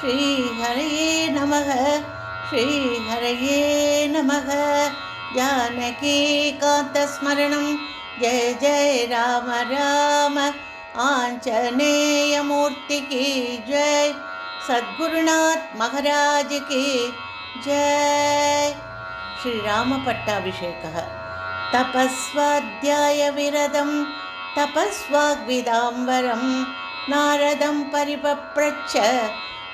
श्रीहरये नमः श्रीहरये नमः। जानकीकान्तस्मरणं जय जय राम राम। आंजनेयमूर्ति की जय। सद्गुरुनाथ महाराज की जय। श्रीराम पट्टाभिषेकः। तपस्वाध्यायविरदं तपस्वाग्विदाम्बरं नारदं परिपप्रच्छ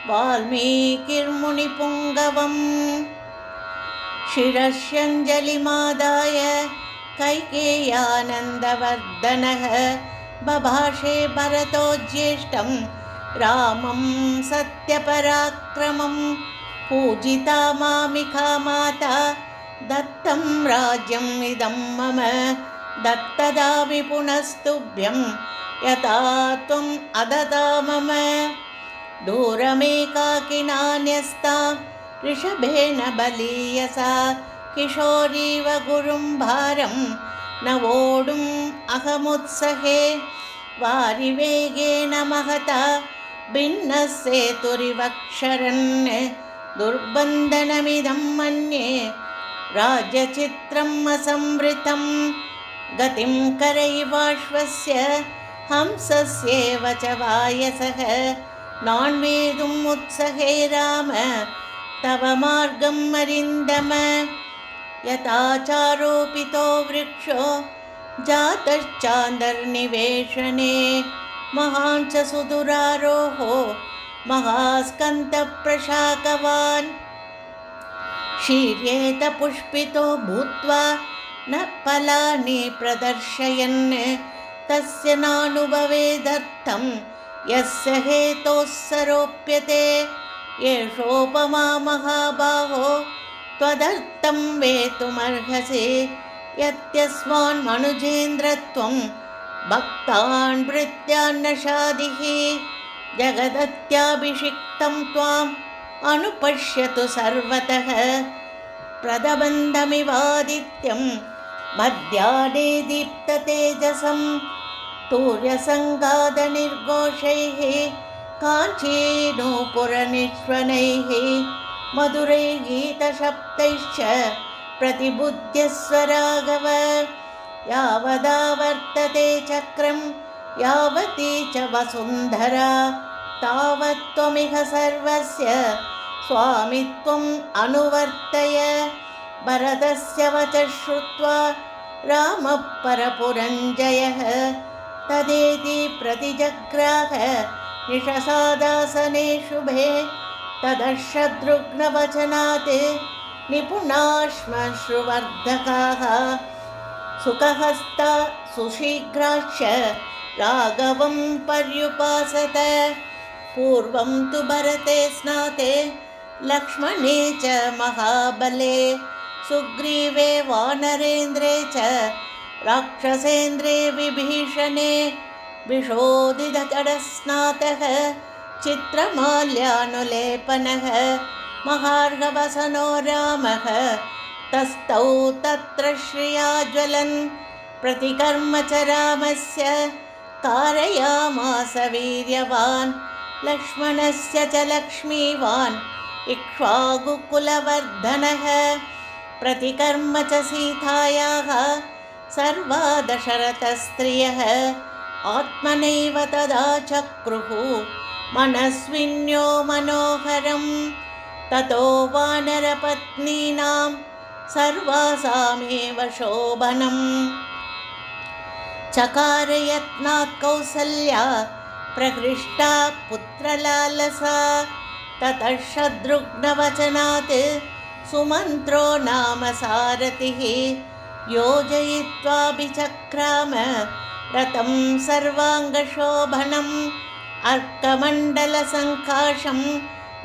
वाल्मीकिर्मुनिपुङ्गवम्। शिरस्यञ्जलिमादाय कैकेय्यानन्दवर्धनः बभाषे भरतो ज्येष्ठं रामं सत्यपराक्रमं। पूजिता मामिका माता दत्तं राज्यम् इदं मम। दत्तदामि पुनस्तुभ्यं यथा त्वम् अदता मम। दूरमेकाकिना न्यस्ता ऋषभेण बलीयसा। किशोरीव गुरुं भारं न वोढुम् अहमुत्सहे। वारिवेगेन महता भिन्नस्सेतुरिवक्षरन्। दुर्बन्धनमिदं मन्ये राज्यचित्रम् असंवृतं। गतिं करैवाश्वस्य हंसस्येव च वायसः। नान्वेदुम् उत्सहे राम तव मार्गं अरिन्दम। यथाचारोपितो वृक्षो जातश्चान्दर्निवेशने। महान् च सुदुरारोहो महास्कन्दप्रशाकवान्। शीर्येत पुष्पितो भूत्वा न फलानि प्रदर्शयन्। तस्य नानुभवेदर्थं यस्य हेतोः सरोप्यते। एषोपमा महाबाहो त्वदर्थं वेतुमर्हसि। यत्यस्मान् मनुजेन्द्रत्वं भक्तान् भृत्यान्न शादिः। जगदत्याभिषिक्तं त्वाम् अनुपश्यतु सर्वतः। प्रदबन्धमिवादित्यं मध्याह्ने दीप्ततेजसं। तूर्यसङ्गादनिर्घोषैः काञ्चीनूपुरनिष्वनैः। मधुरैः गीतशब्दैश्च प्रतिबुध्यस्व राघव। यावदा वर्तते चक्रं यावती च वसुन्धरा। तावत् त्वमिह सर्वस्य स्वामित्वम् अनुवर्तय। भरतस्य वचः श्रुत्वा रामः परपुरञ्जयः। तदेति प्रतिजग्राह निशसादासने शुभे। तदशत्रुघ्नवचनात् निपुणाश्मश्रुवर्धकाः। सुखहस्ता सुशीघ्राश्च राघवं पर्युपासत। पूर्वं तु भरते स्नाते लक्ष्मणे च महाबले। सुग्रीवे वानरेन्द्रे च राक्षसेन्द्रे विभीषणे। विशोधितजडस्नातः चित्रमाल्यानुलेपनः। महार्घवसनो रामः तस्थौ तत्र श्रिया ज्वलन्। प्रतिकर्म च रामस्य कारयामास वीर्यवान्। लक्ष्मणस्य च लक्ष्मीवान् इक्ष्वाकुकुलवर्धनः। प्रतिकर्म च सीतायाः सर्वा दशरथस्त्रियः। आत्मनैव तदा चक्रुः मनस्विन्यो मनोहरम्। ततो वानरपत्नीनां सर्वासामेव शोभनम्। चकारयत्नात् कौसल्या प्रहृष्टा पुत्रलालसा। ततः शत्रुघ्नवचनात् सुमन्त्रो नाम सारथिः। योजयित्वाभिचक्राम रथं सर्वाङ्गशोभनम्। अर्कमण्डलसङ्काशं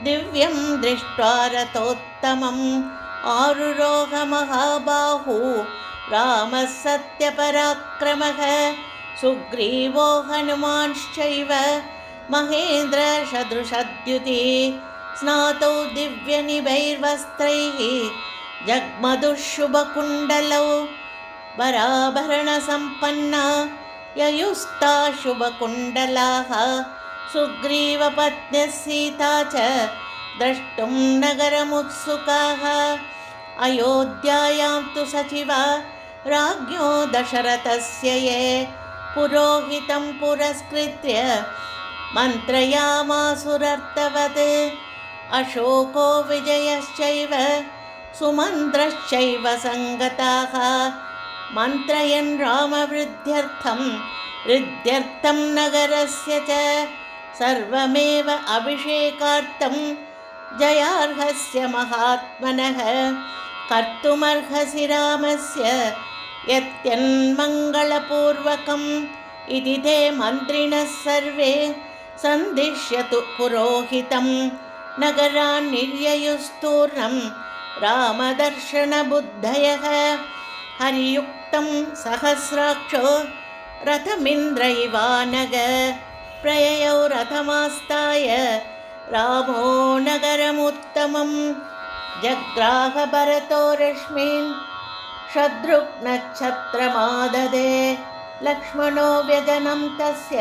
दिव्यं दृष्ट्वा रथोत्तमम्। आरुरोह महाबाहु रामः सत्यपराक्रमः। सुग्रीवो हनुमांश्चैव महेन्द्रसदृशद्युतिः। स्नातौ दिव्यनिभैर्वस्त्रैः जग्मधुः शुभकुण्डलौ। वराभरणसम्पन्ना ययुस्ता शुभकुण्डलाः। सुग्रीवपत्न्यः सीता च द्रष्टुं नगरमुत्सुकाः। अयोध्यायां तु सचिवा राज्ञो दशरथस्य ये पुरोहितं पुरस्कृत्य मन्त्रयामासुरर्थवत्। अशोको विजयश्चैव सुमन्त्रश्चैव सङ्गताः मन्त्रयन् रामवृद्ध्यर्थं नगरस्य च सर्वमेव अभिषेकार्थं जयार्हस्य महात्मनः कर्तुमर्हसि रामस्य यत्यन्मङ्गलपूर्वकम् इति ते मन्त्रिणः सर्वे सन्दिश्यतु पुरोहितं नगरान् निर्ययुस्तूर्णं रामदर्शनबुद्धयः। हरियुक्तं सहस्राक्षो रथमिन्द्र इवानग प्रययौ रथमास्ताय रामो नगरमुत्तमं। जग्राह भरतो रश्मीन् शत्रुघ्नच्छत्रमाददे लक्ष्मणो व्यजनं तस्य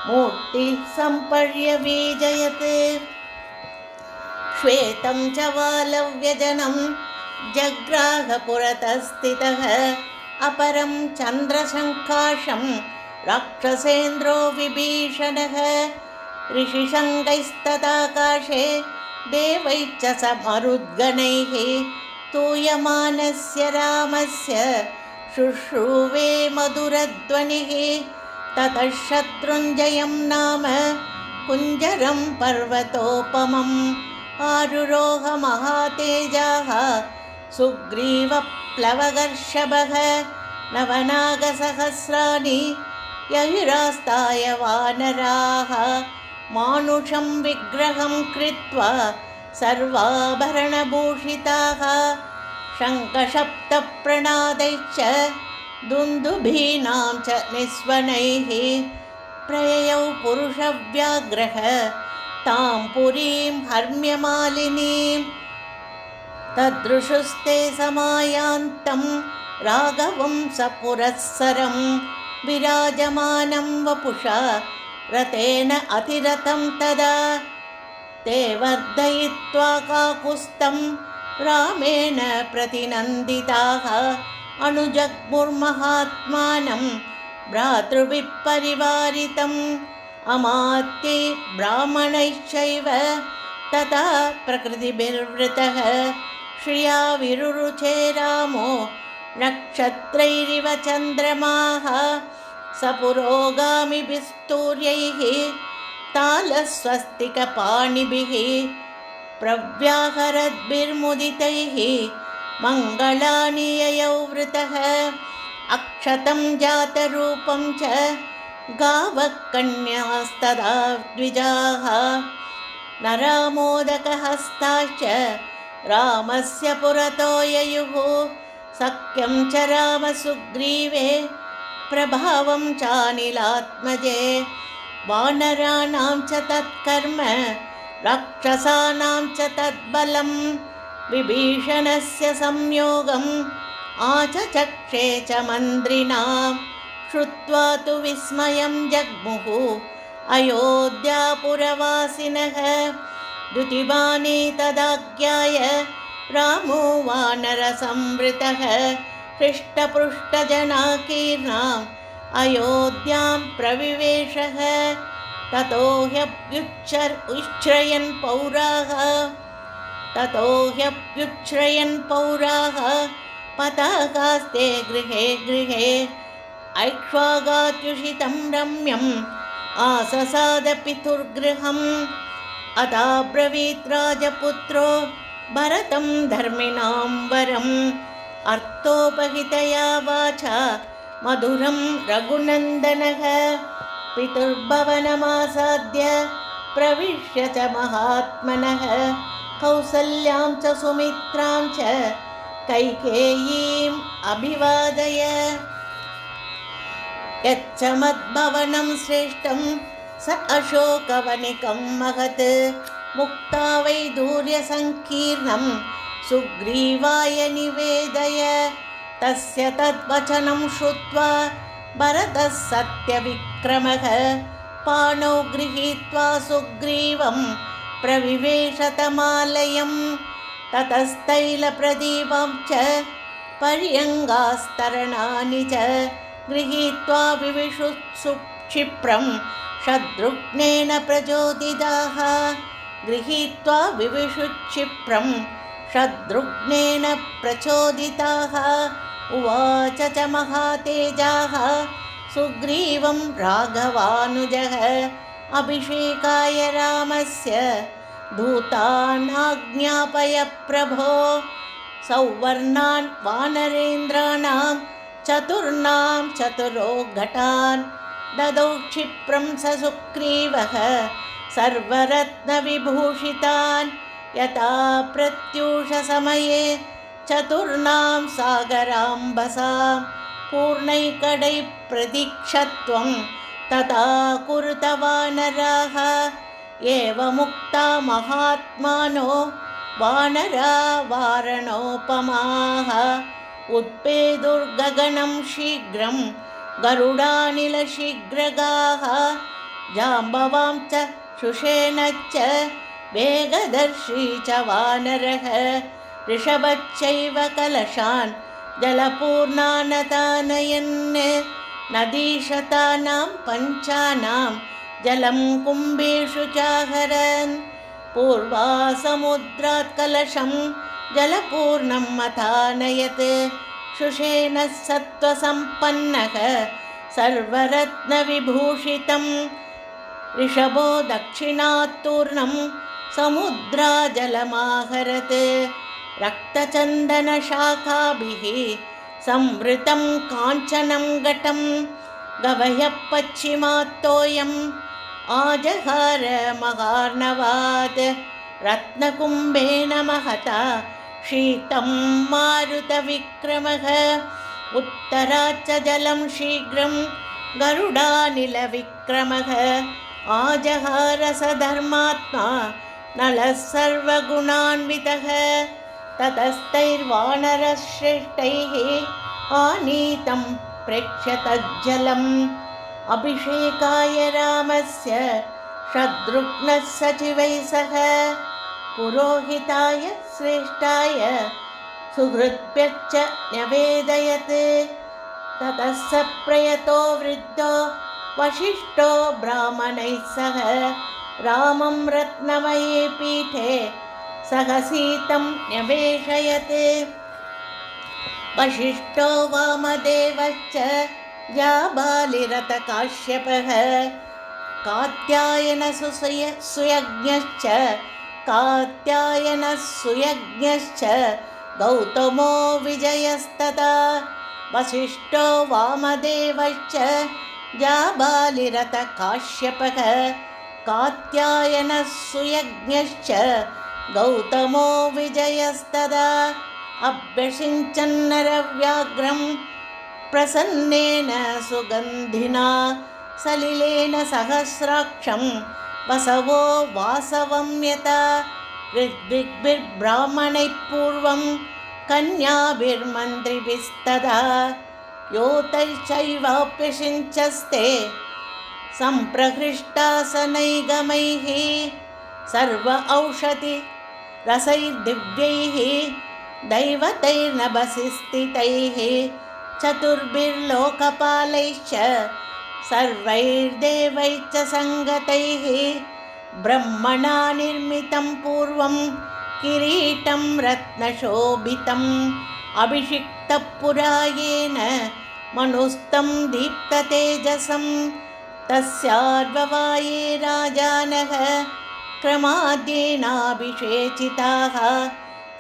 मूर्तिः सम्पर्यवीजयत्। श्वेतं च वालव्यजनं जग्राह पुरतस्थितः अपरं चन्द्रशङ्काशं राक्षसेन्द्रो विभीषणः। ऋषिशङ्गैस्तदाकाशे देवैश्च समरुद्गणैः तूयमानस्य रामस्य शुश्रूवे मधुरध्वनिः। ततः शत्रुञ्जयं नाम कुञ्जरं पर्वतोपमम् आरुरोह महातेजाः सुग्रीवप्लवगर्षभः। नवनागसहस्राणि ययुरास्ताय वानराः मानुषं विग्रहं कृत्वा सर्वाभरणभूषिताः। शङ्खशब्दप्रणादैश्च दुन्दुभीनां च निस्वनैः प्रययौ पुरुषव्याघ्रः तां पुरीं हर्म्यमालिनीं। तदृशुस्ते समायान्तं राघवं सपुरःसरं विराजमानं वपुषा रथेन अतिरथं तदा। ते वर्धयित्वा काकुस्तं रामेण प्रतिनन्दिताः अनुजग्मुर्महात्मानं भ्रातृभिः परिवारितम्। अमात्यै ब्राह्मणैश्चैव तथा प्रकृतिभिर्वृतः श्रिया विरुरुचे रामो नक्षत्रैरिव चन्द्रमाः। सपुरोगामिभिस्तूर्यैः तालस्वस्तिकपाणिभिः प्रव्याहरद्भिर्मुदितैः मङ्गलानि ययौ वृतः। अक्षतं जातरूपं च गावः कन्यास्तदा द्विजाः नरामोदकहस्ताश्च रामस्य पुरतो ययुः। सख्यं च रामसुग्रीवे प्रभावं चानिलात्मजे वानराणां च तत्कर्म राक्षसानां च तद्बलं। विभीषणस्य संयोगम् आचचक्षे च मन्त्रिणां श्रुत्वा तु विस्मयं जग्मुः अयोध्यापुरवासिनः। द्युतिमाने तदाज्ञाय रामो वानरसंवृतः हृष्टपुष्टजनाकीर्णाम् अयोध्यां प्रविवेशः। ततो ह्यप्युच्छ्रयन् पौराः पताकास्ते गृहे गृहे ऐक्ष्वागात्युषितं रम्यम् आससाद पितुर्गृहम्। अदाब्रवीत् राजपुत्रो भरतं धर्मिणां वरम् अर्थोपहितया वाचा मधुरं रघुनन्दनः। पितुर्भवनमासाद्य प्रविश्य च महात्मनः कौसल्यां च सुमित्रां च कैकेयीम् अभिवादय। यच्च मद्भवनं श्रेष्ठं स अशोकवनिकं महत् मुक्ता वैदूर्यसङ्कीर्णं सुग्रीवाय निवेदय। तस्य तद्वचनं श्रुत्वा भरतः सत्यविक्रमः पाणौ गृहीत्वा सुग्रीवं प्रविवेशतमालयं ततस्तैलप्रदीपं च पर्यङ्गास्तरणानि च गृहीत्वा विविशुत्सु क्षिप्रं शत्रुघ्नेन प्रचोदिताः गृहीत्वा विविशुक्षिप्रं शत्रुघ्नेन प्रचोदिताः उवाच च महातेजाः सुग्रीवं राघवानुजः अभिषेकाय रामस्य दूतानाज्ञापय प्रभो सौवर्णान् वानरेन्द्राणां चतुर्णां चतुरो घटान् ददौ क्षिप्रं स सुग्रीवः सर्वरत्नविभूषितान् यथा प्रत्यूषसमये चतुर्णां सागराम्बसां पूर्णैकडैः प्रतीक्षत्वं तथा कुरुतवानराः एवमुक्ता महात्मानो वानरा वारणोपमाः उत्पेदुर्गगनं शीघ्रं गरुडानिलशीघ्रगाः जाम्बवां च शुषेणश्च वेगदर्शी च वानरः ऋषभश्चैव कलशान् जलपूर्णानतानयन् नदीशतानां पञ्चानां जलं कुम्भेषु चाहरन् पूर्वासमुद्रात् कलशं जलपूर्णं मथानयत् शुषेणः सत्त्वसम्पन्नः सर्वरत्नविभूषितं ऋषभो दक्षिणात्तूर्णं समुद्राजलमाहरत् रक्तचन्दनशाखाभिः संवृतं काञ्चनं घटं गवयः पश्चिमात्तोयम् आजहार महार्णवात् रत्नकुम्भेन महता शीतं मारुतविक्रमः उत्तराच्च जलं शीघ्रं गरुडानिलविक्रमः आजहार स धर्मात्मा नलः सर्वगुणान्वितः ततस्तैर्वानरश्रेष्ठैः आनीतं प्रेक्ष्य तज्जलम् अभिषेकाय रामस्य शत्रुघ्नः सचिवैः सह पुरोहिताय श्रेष्ठाय सुहृद्भ्यश्च न्यवेदयत् ततः स प्रयतो वृद्धो वसिष्ठो ब्राह्मणैः सह रामं रत्नमये पीठे सहसीतं न्यवेशयत् वसिष्ठो वामदेवश्च जाबालिरथकाश्यपः कात्यायनसुयज्ञश्च गौतमो विजयस्तथा वसिष्ठो वामदेवश्च जाबालिरथकाश्यपः कात्यायनसुयज्ञश्च गौतमो विजयस्तदा अभ्यषिञ्चन्नरव्याघ्रं प्रसन्नेन सुगन्धिना सलिलेन सहस्राक्षं वसवो वासवं यथा ऋद्विग्भिर्ब्राह्मणैः पूर्वं कन्याभिर्मन्त्रिभिस्तदा योतैश्चैवाप्यषिञ्चस्ते सम्प्रहृष्टासनैगमैः सर्व औषधि रसैर्दिव्यैः दैवतैर्नभसिस्थितैः चतुर्भिर्लोकपालैश्च सर्वैर्देवैश्च सङ्गतैः ब्रह्मणा निर्मितं पूर्वं किरीटं रत्नशोभितम् अभिषिक्तः पुरा येन मनुस्तं दीप्ततेजसं तस्यार्ववाये राजानः क्रमाद्येनाभिषेचिताः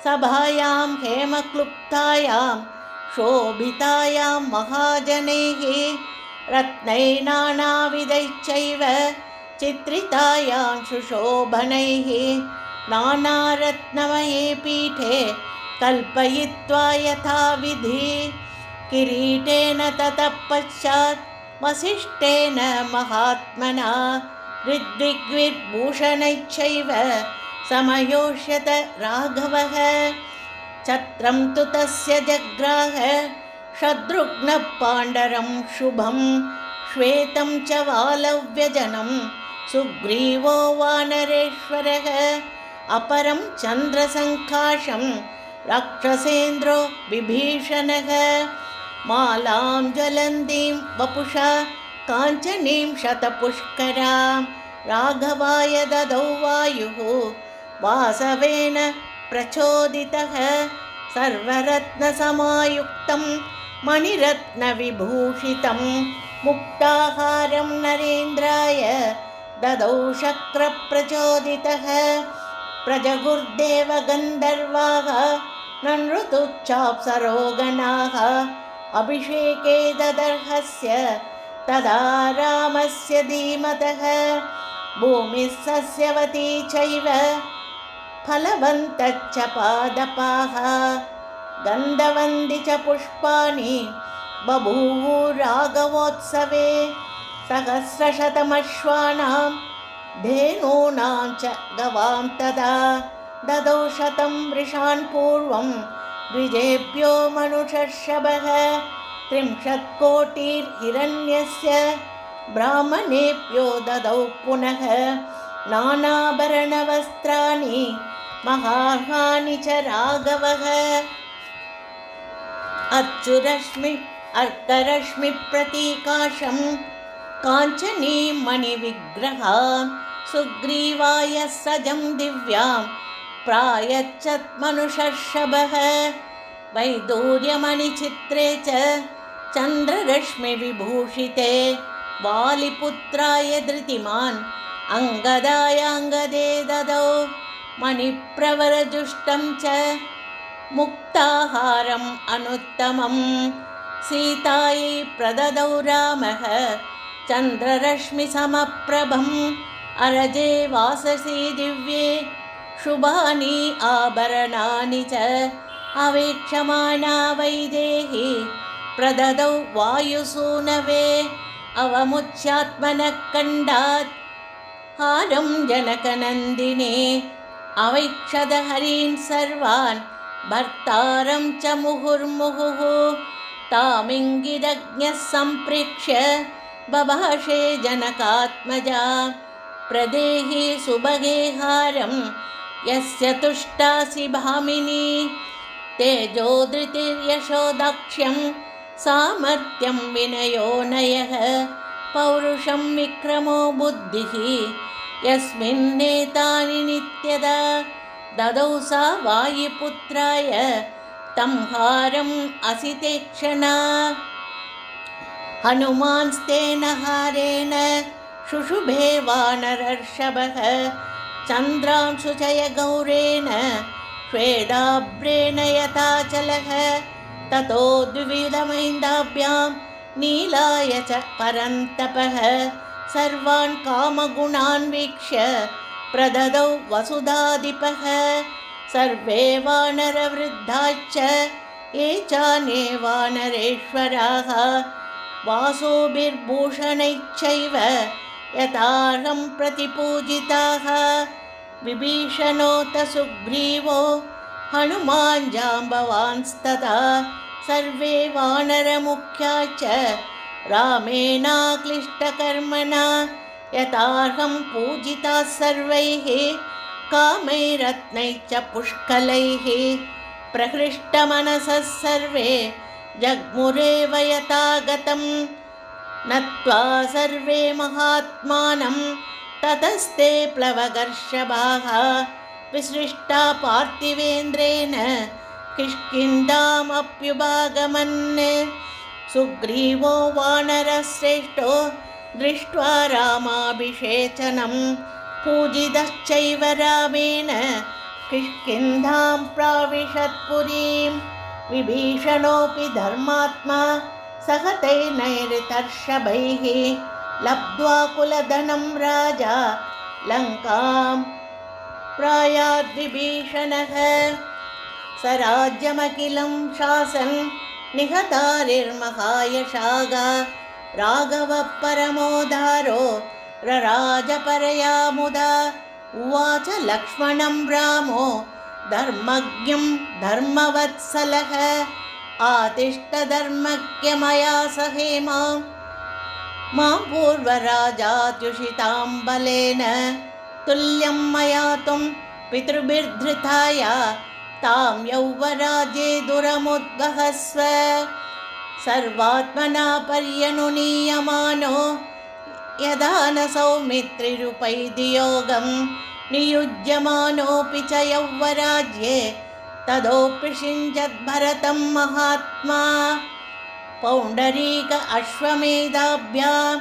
सभायां हेमक्लुप्तायां शोभितायां महाजनैः रत्नैर्नानाविधैश्चैव चित्रितायां सुशोभनैः नानारत्नमये पीठे कल्पयित्वा यथाविधि किरीटेन ततः पश्चात् वसिष्ठेन महात्मना ऋद्विग्विर्भूषणैश्चैव समयोष्यत राघवः छत्रं तु तस्य जग्राह शत्रुघ्नः पाण्डरं शुभं श्वेतं च वालव्यजनं सुग्रीवो वानरेश्वरः अपरं चन्द्रसङ्काशं राक्षसेन्द्रो विभीषणः मालां ज्वलन्तीं वपुषा काञ्चनीं शतपुष्करां राघवाय ददौ वायुः वासवेन प्रचोदितः सर्वरत्नसमायुक्तं मणिरत्नविभूषितं मुक्ताहारं नरेन्द्राय ददौ शक्रप्रचोदितः प्रजगुर्देव गन्धर्वाः ननृतुश्चाप्सरोगणाः अभिषेके ददर्हस्य तदा रामस्य धीमतः भूमिः सस्यवती चैव फलवन्तश्च पादपाः गन्धवन्ति च पुष्पाणि बभूवुराघवोत्सवे सहस्रशतमश्वानां धेनूनां च गवां तदा ददौ 100 वृषान् पूर्वं द्विजेभ्यो मनुषर्षभः 30 कोटिर्हिरण्यस्य ब्राह्मणेभ्यो ददौ पुनः नानाभरणवस्त्राणि महार्हाणि च राघवः अर्करश्मिप्रतीकाशं काञ्चनीं मणिविग्रहान् सुग्रीवाय सजं दिव्यां प्रायच्छत् मनुषर्षभः वैदूर्यमणिचित्रे च चन्द्ररश्मिविभूषिते वालिपुत्राय धृतिमान् अङ्गदायाङ्गदे ददौ मणिप्रवरजुष्टं च मुक्ताहारम् अनुत्तमं सीतायै प्रददौ रामः चन्द्ररश्मिसमप्रभम् अरजे वाससि दिव्ये शुभानि आभरणानि च अवेक्षमाणा वैदेही प्रददौ वायुसूनवे अवमुच्यात्मनः कण्डात् हारं जनकनन्दिने अवैक्षद हरीन् सर्वान् भर्तारं च मुहुर्मुहुः तामिङ्गिदज्ञः सम्प्रेक्ष्य बभाषे जनकात्मजा प्रदेहि सुभगे हारं यस्य तुष्टासि भामिनी तेजोधृतिर्यशो दाक्ष्यं सामर्थ्यं विनयो नयः पौरुषं विक्रमो बुद्धिः यस्मिन्नेतानि नित्यदा ददौ सा वायुपुत्राय तं हारम् असितेक्षणा हनुमांस्तेन हारेण शुशुभे वानरर्षभः चन्द्रांशु च गौरेण श्वेदाभ्रेण यथाचलः ततो द्विविधमैन्दाभ्यां नीलाय च परन्तपः सर्वान् कामगुणान् वीक्ष्य प्रददौ वसुधाधिपः सर्वे वानरवृद्धाश्च ये चान्ये वानरेश्वराः वासोभिर्भूषणैश्चैव यथार्हं प्रतिपूजिताः विभीषणोऽथ सुग्रीवो हनुमान् जाम्बवांस्तथा सर्वे वानरमुख्या च रामेणाक्लिष्टकर्मणा यथार्हं पूजिताः सर्वैः कामैरत्नैश्च पुष्कलैः प्रहृष्टमनसः सर्वे जग्मुरेव यथागतं नत्वा सर्वे महात्मानं ततस्ते प्लवगर्षभाः विसृष्टा पार्थिवेन्द्रेण किष्किन्धामप्युपागमन् सुग्रीवो वानरश्रेष्ठो दृष्ट्वा रामाभिषेचनं पूजितश्चैव रामेण किष्किन्धां प्राविशत्पुरीं विभीषणोऽपि धर्मात्मा सहतैर्नैरृतर्षभैः लब्ध्वा कुलधनं राजा लङ्कां प्रायाद्विभीषणः स राज्यमखिलं शासन् निहतारिर्महायशागा राघवः परमोदारो रराजपरया मुदा उवाच लक्ष्मणं रामो धर्मज्ञं धर्मवत्सलः आतिष्ठ धर्मज्ञ मया सहेमां मां पूर्वराजात्युषितां बलेन तुल्यं मया त्वं पितृभिर्धृताय तां यौवराज्ये दुरमुद्वहस्व सर्वात्मना पर्यनुनीयमानो यदा न सौमित्रिरुपैदियोगं नियुज्यमानोऽपि च यौवराज्ये तदोऽप्यषिञ्चद्भरतं महात्मा पौण्डरीकाश्वमेधाभ्यां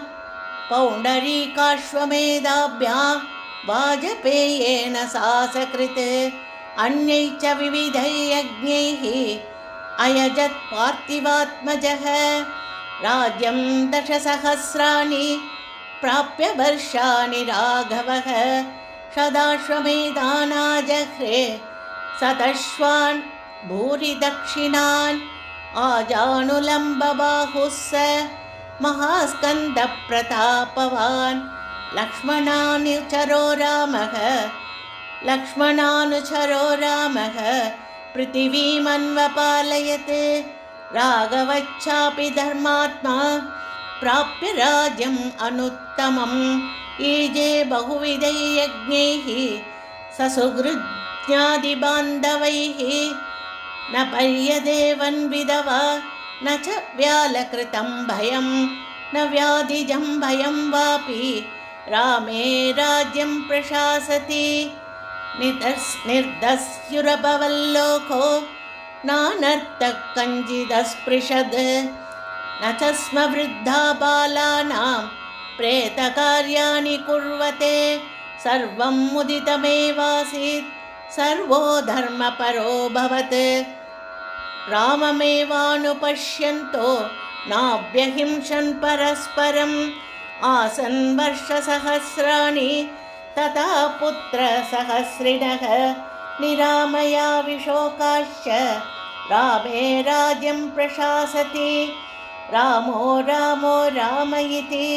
वाजपेयेन सासकृत् अन्यैः च विविधैः यज्ञैः अयजत् पार्थिवात्मजः राज्यं दशसहस्राणि प्राप्य वर्षाणि राघवः शदाश्वमेधानाजह्रे शतश्वान् भूरि दक्षिणान् आजानुलम्बबाहुः स महास्कन्दप्रतापवान् लक्ष्मणानुचरो रामः पृथिवीमन्वपालयत् राघवश्चापि धर्मात्मा प्राप्य राज्यम् अनुत्तमम् ईजे बहुविधैः यज्ञैः ससुहृज्ञादिबान्धवैः न पर्यदेवन् विधवा न च व्यालकृतं भयं न व्याधिजं भयं वापि रामे राज्यं प्रशासति निर्दस्युरभवल्लोको नानर्थः कञ्चिदस्पृशद् न च स्म वृद्धा बालानां प्रेतकार्याणि कुर्वते सर्वं मुदितमेवासीत् सर्वो धर्मपरोऽभवत् राममेवानुपश्यन्तो नाभ्यहिंसन् परस्परम् आसन् वर्षसहस्राणि तथा पुत्रसहस्रिणः निरामया विशोकाश्च रामे राज्यं प्रशासति रामो राम इति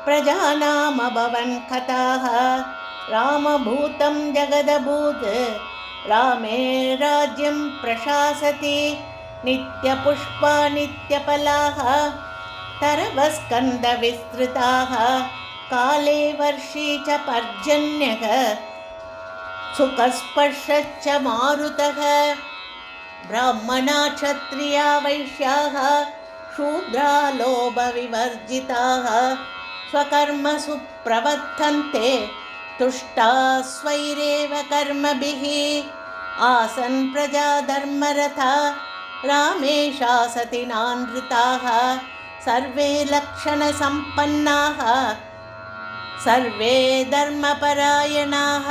प्रजानामभवन् कथाः रामभूतं जगदभूत् रामे राज्यं प्रशासति नित्यपुष्पा नित्यफलाः तरवस्कन्धविस्तृताः काले वर्षी च पर्जन्यः सुखस्पर्शश्च मारुतः ब्राह्मणा क्षत्रिया वैश्याः शूद्रा लोभविवर्जिताः स्वकर्मसु प्रवर्तन्ते तुष्टा स्वैरेव कर्मभिः आसन् प्रजाधर्मरता रामे शासति नानृताः सर्वे लक्षणसम्पन्नाः सर्वे धर्मपरायणाः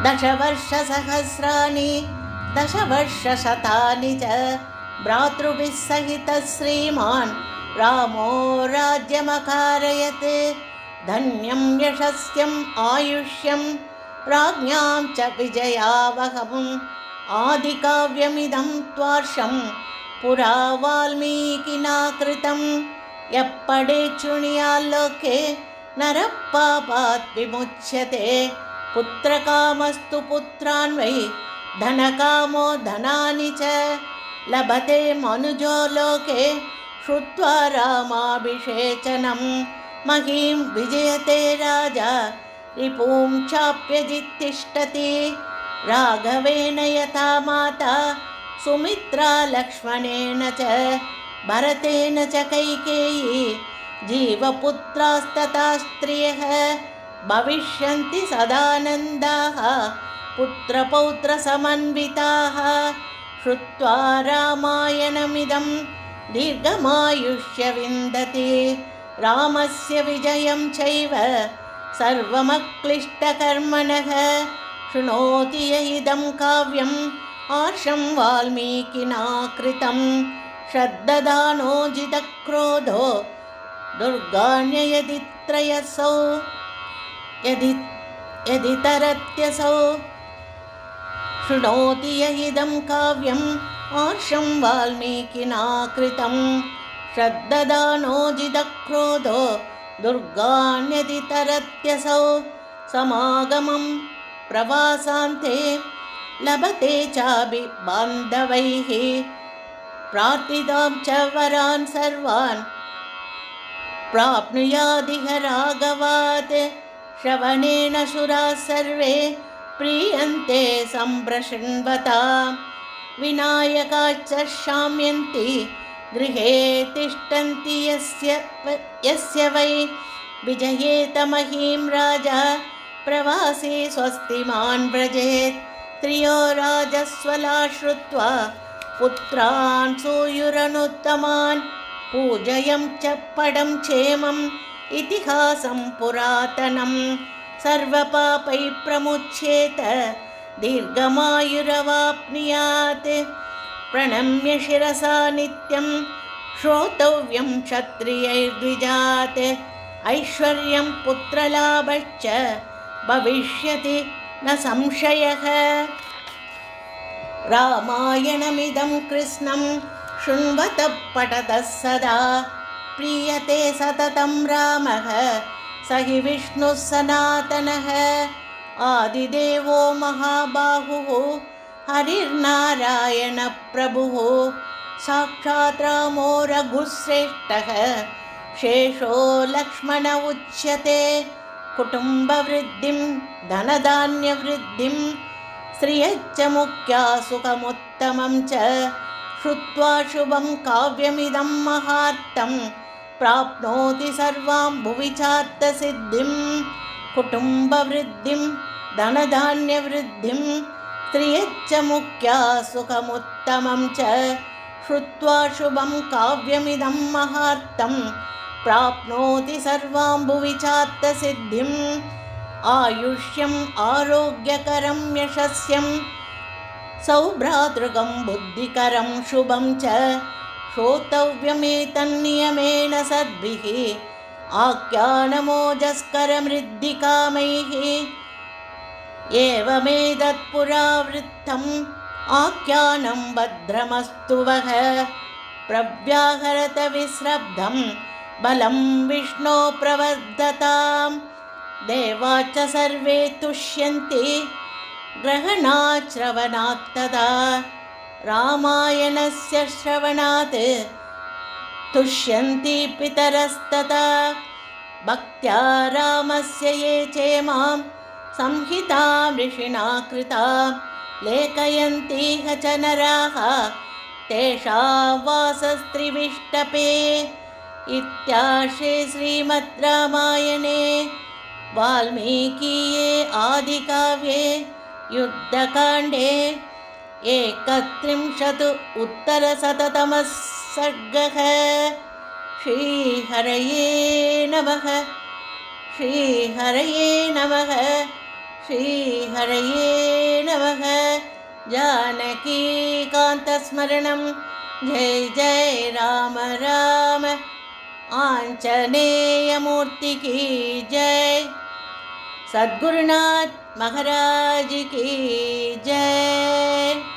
दशवर्षसहस्राणि दशवर्षशतानि च भ्रातृभिः सहितः श्रीमान् रामो राज्यमकारयत् धन्यं यशस्यम् आयुष्यं राज्ञां च विजयावहम् आदिकाव्यमिदं त्वार्षं पुरा वाल्मीकिना कृतं यः पठेत् शृणुयाल्लोके नरः पापात् विमुच्यते पुत्रकामस्तु पुत्रान् वै धनकामो धनानि च लभते मनुजो लोके श्रुत्वा रामाभिषेचनं महीं विजयते राजा रिपुं चाप्यजित्तिष्ठति राघवेन यथा माता सुमित्रा लक्ष्मणेन च भरतेन च कैकेयी जीवपुत्रास्तथा स्त्रियः भविष्यन्ति सदानन्दाः पुत्रपौत्रसमन्विताः श्रुत्वा रामायणमिदं दीर्घमायुष्य विन्दति रामस्य विजयं चैव सर्वमक्लिष्टकर्मणः शृणोति य इदं काव्यम् आर्षं वाल्मीकिना कृतं श्रद्दधानो जितक्रोधो दुर्गाण्ययदि त्रयसौ यदि तरत्यसौ शृणोति य इदं काव्यम् आर्षं वाल्मीकिना कृतं श्रद्दधानो जितक्रोधो दुर्गाण्यदि तरत्यसौ समागमं प्रवासान्ते लभते चाभिबान्धवैः प्रार्थितां च वरान् सर्वान् प्राप्नुयादिह राघवात् श्रवणेन सुराः सर्वे प्रीयन्ते सम्प्रशृण्वता विनायकाच्च शाम्यन्ति गृहे तिष्ठन्ति यस्य वै विजयेत महीं राजा प्रवासी स्वस्तिमान् व्रजेत् स्त्रियो राजस्वला श्रुत्वा पुत्रान् सूयुरनुत्तमान् पूजयं च पडं क्षेमम् इतिहासं पुरातनं सर्वपापैः प्रमुच्येत दीर्घमायुरवाप्नुयात् प्रणम्य शिरसा नित्यं श्रोतव्यं क्षत्रियैर्द्विजात् ऐश्वर्यं पुत्रलाभश्च भविष्यति न संशयः। रामायणमिदं कृष्णं शृण्वतः पठतः सदा प्रीयते सततं रामः स हि विष्णुः सनातनः आदिदेवो महाबाहुः हरिर्नारायणप्रभुः साक्षात् रामो रघुश्रेष्ठः शेषो लक्ष्मण उच्यते कुटुम्बवृद्धिं धनधान्यवृद्धिं श्रियश्च मुख्या सुखमुत्तमं च श्रुत्वा शुभं काव्यमिदं महार्तं प्राप्नोति सर्वां भुवि चार्थसिद्धिं कुटुम्बवृद्धिं धनधान्यवृद्धिं श्रियश्च मुख्या सुखमुत्तमं च श्रुत्वा शुभं काव्यमिदं महार्तं प्राप्नोति सर्वां भुवि चार्थसिद्धिम् आयुष्यम् आरोग्यकरं यशस्यं सौभ्रातृकं बुद्धिकरं शुभं च श्रोतव्यमेतन्नियमेन सद्भिः आख्यानमोजस्करमृद्धिकामैः एवमेतत्पुरावृत्तम् आख्यानं भद्रमस्तु वः प्रव्याहरत विस्रब्धं बलं विष्णो प्रवर्धताम् देवाच्च सर्वे तुष्यन्ति ग्रहणात् श्रवणात् तदा रामायणस्य श्रवणात् तुष्यन्ति पितरस्तथा भक्त्या रामस्य ये चेमां संहितां ऋषिणा कृतां लेखयन्तीह च नराः तेषां वासस्त्रिविष्टपे इत्यार्षे श्रीमद् रामायणे वाल्मीकीये आदिकाव्ये युद्धकाण्डे 31 सर्गः। श्रीहरये नमः। श्रीहरये नमः। श्रीहरये नमः। जानकीकान्तस्मरणं जय जय राम राम। आंजनेयमूर्ति की जय। सद्गुरुनाथ महाराज की जय।